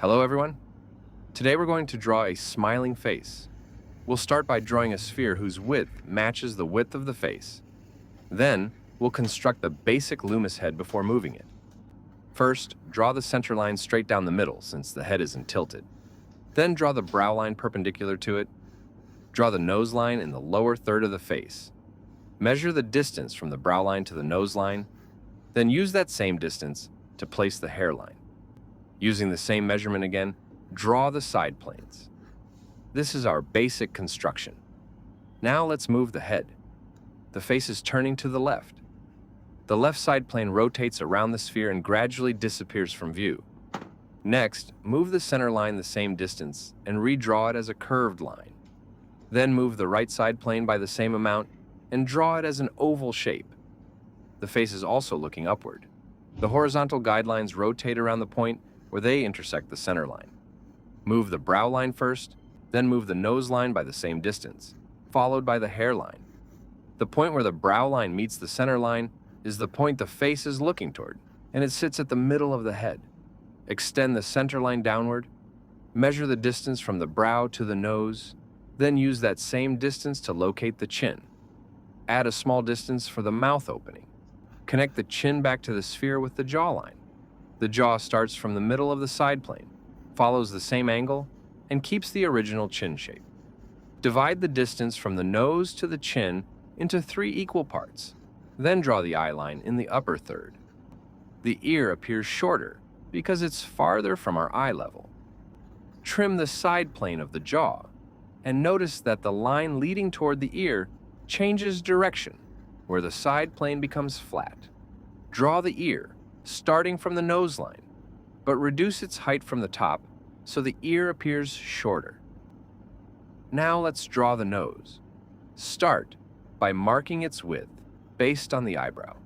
Hello everyone. Today we're going to draw a smiling face. We'll start by drawing a sphere whose width matches the width of the face. Then, we'll construct the basic Loomis head before moving it. First, draw the center line straight down the middle since the head isn't tilted. Then draw the brow line perpendicular to it. Draw the nose line in the lower third of the face. Measure the distance from the brow line to the nose line. Then use that same distance to place the hairline. Using the same measurement again, draw the side planes. This is our basic construction. Now let's move the head. The face is turning to the left. The left side plane rotates around the sphere and gradually disappears from view. Next, move the center line the same distance and redraw it as a curved line. Then move the right side plane by the same amount and draw it as an oval shape. The face is also looking upward. The horizontal guidelines rotate around the point where they intersect the center line. Move the brow line first, then move the nose line by the same distance, followed by the hairline. The point where the brow line meets the center line is the point the face is looking toward, and it sits at the middle of the head. Extend the center line downward, measure the distance from the brow to the nose, then use that same distance to locate the chin. Add a small distance for the mouth opening. Connect the chin back to the sphere with the jawline. The jaw starts from the middle of the side plane, follows the same angle, and keeps the original chin shape. Divide the distance from the nose to the chin into 3 equal parts. Then draw the eye line in the upper third. The ear appears shorter because it's farther from our eye level. Trim the side plane of the jaw, and notice that the line leading toward the ear changes direction, where the side plane becomes flat. Draw the ear, starting from the nose line, but reduce its height from the top so the ear appears shorter. Now let's draw the nose. Start by marking its width based on the eyebrow.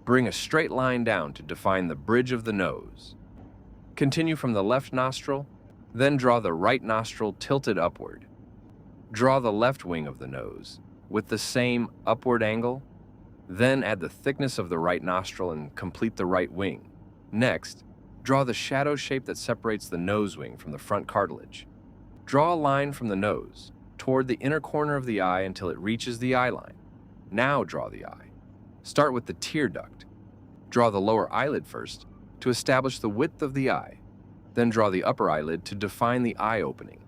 Bring a straight line down to define the bridge of the nose. Continue from the left nostril, then draw the right nostril tilted upward. Draw the left wing of the nose with the same upward angle. Then add the thickness of the right nostril and complete the right wing. Next, draw the shadow shape that separates the nose wing from the front cartilage. Draw a line from the nose toward the inner corner of the eye until it reaches the eye line. Now draw the eye. Start with the tear duct. Draw the lower eyelid first to establish the width of the eye. Then draw the upper eyelid to define the eye opening.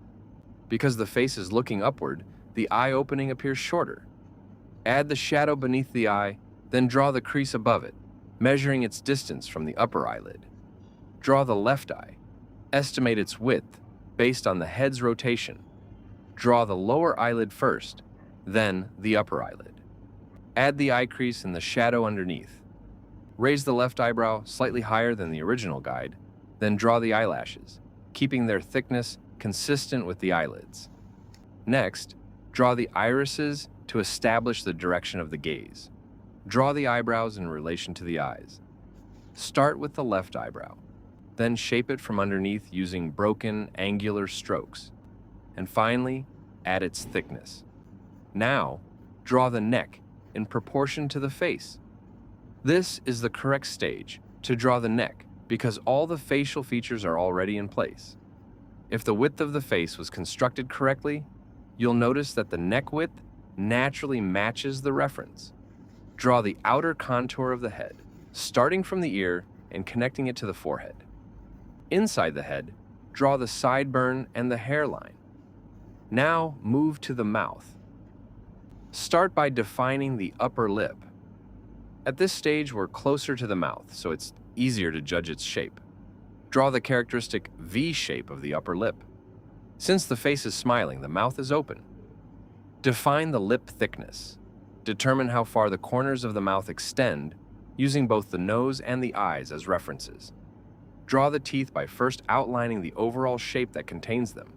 Because the face is looking upward, the eye opening appears shorter. Add the shadow beneath the eye, then draw the crease above it, measuring its distance from the upper eyelid. Draw the left eye. Estimate its width based on the head's rotation. Draw the lower eyelid first, then the upper eyelid. Add the eye crease and the shadow underneath. Raise the left eyebrow slightly higher than the original guide, then draw the eyelashes, keeping their thickness consistent with the eyelids. Next, draw the irises to establish the direction of the gaze. Draw the eyebrows in relation to the eyes. Start with the left eyebrow, then shape it from underneath using broken, angular strokes. And finally, add its thickness. Now, draw the neck in proportion to the face. This is the correct stage to draw the neck because all the facial features are already in place. If the width of the face was constructed correctly, you'll notice that the neck width naturally matches the reference. Draw the outer contour of the head, starting from the ear and connecting it to the forehead. Inside the head, draw the sideburn and the hairline. Now move to the mouth. Start by defining the upper lip. At this stage, we're closer to the mouth, so it's easier to judge its shape. Draw the characteristic V shape of the upper lip. Since the face is smiling, the mouth is open. Define the lip thickness. Determine how far the corners of the mouth extend using both the nose and the eyes as references. Draw the teeth by first outlining the overall shape that contains them.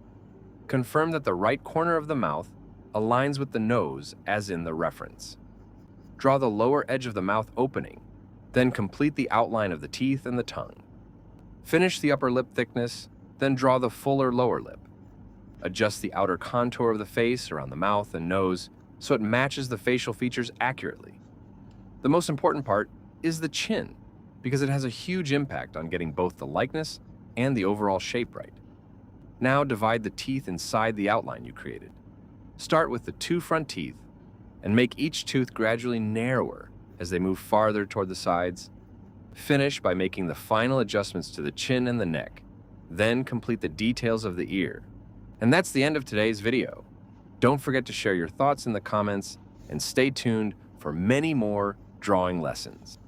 Confirm that the right corner of the mouth aligns with the nose as in the reference. Draw the lower edge of the mouth opening, then complete the outline of the teeth and the tongue. Finish the upper lip thickness, then draw the fuller lower lip. Adjust the outer contour of the face around the mouth and nose so it matches the facial features accurately. The most important part is the chin, because it has a huge impact on getting both the likeness and the overall shape right. Now divide the teeth inside the outline you created. Start with the 2 front teeth and make each tooth gradually narrower as they move farther toward the sides. Finish by making the final adjustments to the chin and the neck. Then complete the details of the ear. And that's the end of today's video. Don't forget to share your thoughts in the comments and stay tuned for many more drawing lessons.